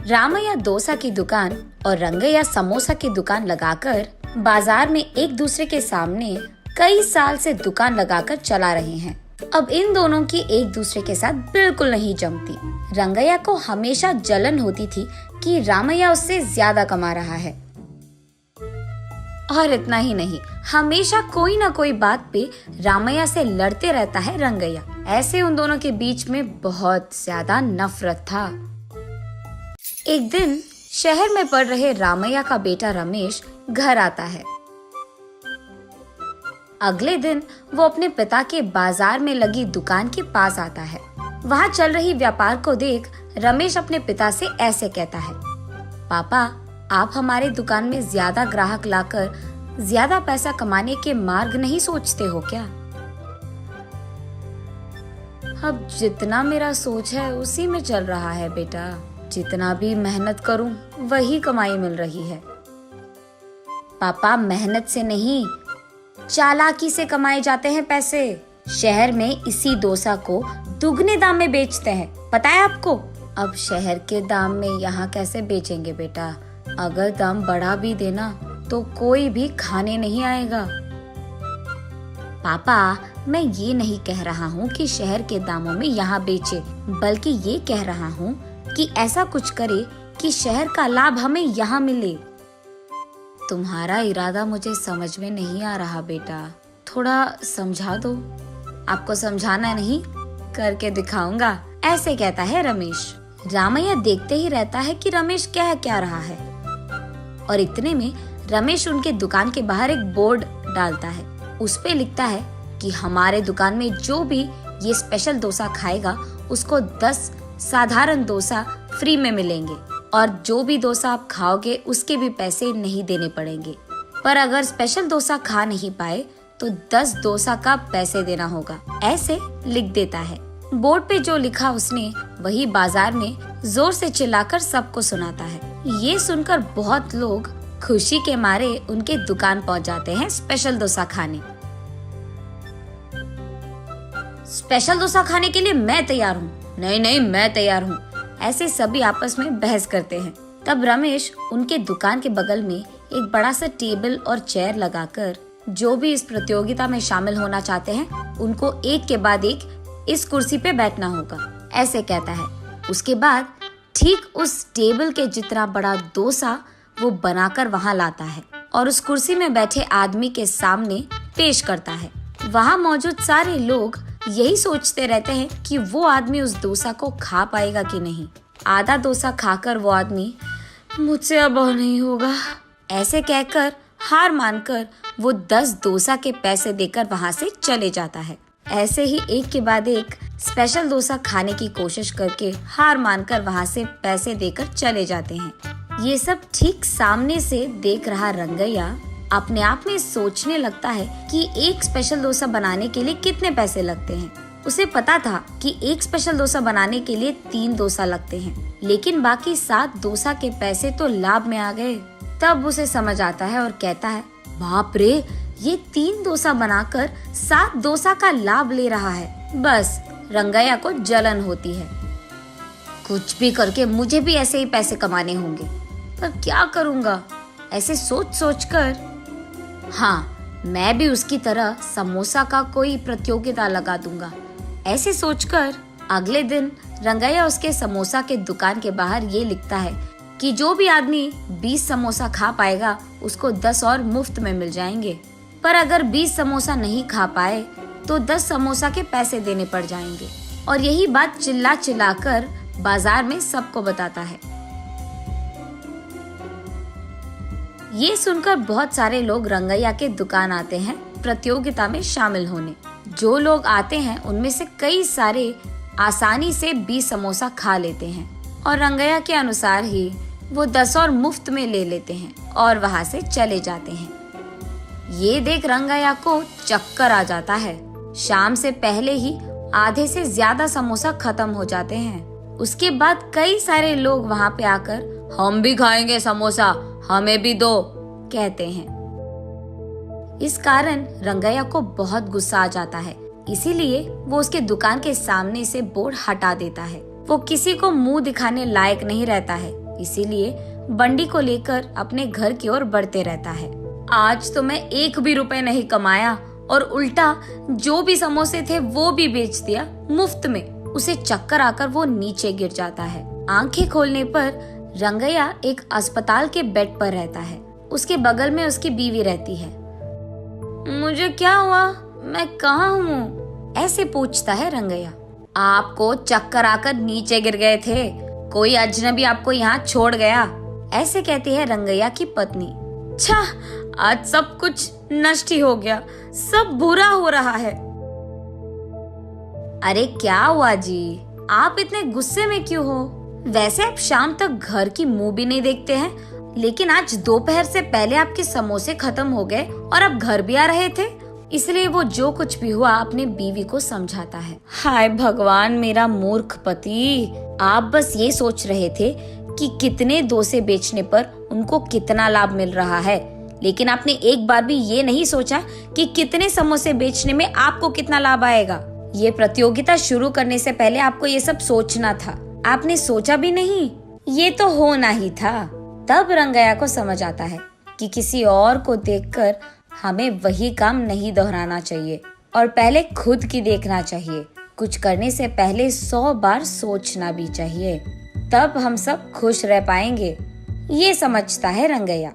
रामैया डोसा की दुकान और रंगैया समोसा की दुकान लगाकर बाजार में एक दूसरे के सामने कई साल से दुकान लगाकर चला रहे हैं। अब इन दोनों की एक दूसरे के साथ बिल्कुल नहीं जमती। रंगैया को हमेशा जलन होती थी कि रामैया उससे ज्यादा कमा रहा है। और इतना ही नहीं, हमेशा कोई ना कोई बात पे रामैया से लड़ते रहता है रंगैया। ऐसे उन दोनों के बीच में बहुत ज्यादा नफरत था। एक दिन शहर में पढ़ रहे रामैया का बेटा रमेश घर आता है। अगले दिन वो अपने पिता के बाजार में लगी दुकान के पास आता है। वहाँ चल रही व्यापार को देख रमेश अपने पिता से ऐसे कहता है, पापा, आप हमारे दुकान में ज्यादा ग्राहक लाकर ज्यादा पैसा कमाने के मार्ग नहीं सोचते हो क्या? अब जितना मेरा सोच है उसी में चल रहा है बेटा। जितना भी मेहनत करूं वही कमाई मिल रही है। पापा, मेहनत से नहीं, चालाकी से कमाए जाते हैं पैसे। शहर में इसी डोसा को दुगने दाम में बेचते हैं, पता है आपको? अब शहर के दाम में यहाँ कैसे बेचेंगे बेटा? अगर दाम बढ़ा भी देना तो कोई भी खाने नहीं आएगा। पापा, मैं ये नहीं कह रहा हूँ कि शहर के दामों में यहाँ बेचे, बल्कि ये कह रहा हूँ कि ऐसा कुछ करे कि शहर का लाभ हमें यहाँ मिले। तुम्हारा इरादा मुझे समझ में नहीं आ रहा बेटा, थोड़ा समझा दो। आपको समझाना नहीं, करके दिखाऊंगा, ऐसे कहता है रमेश। रामैया देखते ही रहता है कि रमेश कह क्या रहा है। और इतने में रमेश उनके दुकान के बाहर एक बोर्ड डालता है। उस पे लिखता है कि हमारे दुकान में जो भी ये स्पेशल डोसा खाएगा उसको 10 साधारण डोसा फ्री में मिलेंगे, और जो भी डोसा आप खाओगे उसके भी पैसे नहीं देने पड़ेंगे। पर अगर स्पेशल डोसा खा नहीं पाए तो 10 डोसा का पैसे देना होगा, ऐसे लिख देता है। बोर्ड पे जो लिखा उसने वही बाजार में जोर से चिल्लाकर सबको सुनाता है। ये सुनकर बहुत लोग खुशी के मारे उनके दुकान पहुंच जाते हैं स्पेशल डोसा खाने। स्पेशल डोसा खाने के लिए मैं तैयार हूँ। नहीं नहीं, मैं तैयार हूँ। ऐसे सभी आपस में बहस करते हैं। तब रमेश उनके दुकान के बगल में एक बड़ा सा टेबल और चेयर लगाकर जो भी इस प्रतियोगिता में शामिल होना चाहते हैं उनको एक के बाद एक इस कुर्सी पे बैठना होगा, ऐसे कहता है। उसके बाद ठीक उस टेबल के जितना बड़ा डोसा वो बनाकर वहाँ लाता है और उस कुर्सी में बैठे आदमी के सामने पेश करता है। वहाँ मौजूद सारे लोग यही सोचते रहते हैं कि वो आदमी उस डोसा को खा पाएगा कि नहीं। आधा डोसा खाकर वो आदमी, मुझसे अब नहीं होगा, ऐसे कहकर हार मानकर वो 10 डोसा के पैसे देकर वहाँ से चले जाता है। ऐसे ही एक के बाद एक स्पेशल डोसा खाने की कोशिश करके हार मानकर वहाँ से पैसे देकर चले जाते हैं। ये सब ठीक सामने से देख रहा रंगैया अपने आप में सोचने लगता है कि एक स्पेशल डोसा बनाने के लिए कितने पैसे लगते हैं। उसे पता था कि एक स्पेशल डोसा बनाने के लिए 3 डोसा लगते हैं, लेकिन बाकी 7 डोसा के पैसे तो लाभ में आ गए। तब उसे समझ आता है और कहता है, बाप रे, ये 3 डोसा बनाकर 7 डोसा का लाभ ले रहा है। बस रंगैया को जलन होती है। कुछ भी करके मुझे भी ऐसे ही पैसे कमाने होंगे, पर क्या करूँगा? ऐसे सोच सोच कर, हाँ, मैं भी उसकी तरह समोसा का कोई प्रतियोगिता लगा दूंगा, ऐसे सोचकर अगले दिन रंगैया उसके समोसा के दुकान के बाहर ये लिखता है कि जो भी आदमी 20 समोसा खा पाएगा उसको 10 और मुफ्त में मिल जाएंगे। पर अगर 20 समोसा नहीं खा पाए तो 10 समोसा के पैसे देने पड़ जाएंगे। और यही बात चिल्ला चिल्ला कर बाजार में सबको बताता है। ये सुनकर बहुत सारे लोग रंगैया के दुकान आते हैं प्रतियोगिता में शामिल होने। जो लोग आते हैं उनमें से कई सारे आसानी से 20 समोसा खा लेते हैं और रंगैया के अनुसार ही वो 10 और मुफ्त में ले लेते हैं और वहाँ से चले जाते हैं। ये देख रंगैया को चक्कर आ जाता है। शाम से पहले ही आधे से ज्यादा समोसा खत्म हो जाते हैं। उसके बाद कई सारे लोग वहाँ पे आकर, हम भी खाएंगे समोसा, हमें भी दो, कहते हैं। इस कारण रंगैया को बहुत गुस्सा आ जाता है, इसीलिए वो उसके दुकान के सामने से बोर्ड हटा देता है। वो किसी को मुंह दिखाने लायक नहीं रहता है, इसीलिए बंडी को लेकर अपने घर की ओर बढ़ते रहता है। आज तो मैं 1 भी रुपए नहीं कमाया और उल्टा जो भी समोसे थे वो भी बेच दिया मुफ्त में। उसे चक्कर आकर वो नीचे गिर जाता है। आंखें खोलने पर रंगैया एक अस्पताल के बेड पर रहता है। उसके बगल में उसकी बीवी रहती है। मुझे क्या हुआ? मैं कहाँ हूँ? ऐसे पूछता है रंगैया। आपको चक्कर आकर नीचे गिर गए थे, कोई अजनबी आपको यहाँ छोड़ गया, ऐसे कहती है रंगैया की पत्नी। छा, आज सब कुछ नष्ट ही हो गया, सब बुरा हो रहा है। अरे क्या हुआ जी, आप इतने गुस्से में क्यों हो? वैसे आप शाम तक घर की मुंह भी नहीं देखते हैं, लेकिन आज दोपहर से पहले आपके समोसे खत्म हो गए और आप घर भी आ रहे थे। इसलिए वो जो कुछ भी हुआ अपने बीवी को समझाता है। हाय भगवान, मेरा मूर्ख पति, आप बस ये सोच रहे थे कि कितने डोसे बेचने पर उनको कितना लाभ मिल रहा है, लेकिन आपने एक बार भी ये नहीं सोचा कि कितने समोसे बेचने में आपको कितना लाभ आएगा। ये प्रतियोगिता शुरू करने से पहले आपको ये सब सोचना था, आपने सोचा भी नहीं, ये तो होना ही था। तब रंगैया को समझ आता है कि किसी और को देखकर हमें वही काम नहीं दोहराना चाहिए और पहले खुद की देखना चाहिए। कुछ करने से पहले 100 बार सोचना भी चाहिए, तब हम सब खुश रह पाएंगे। ये समझता है रंगैया।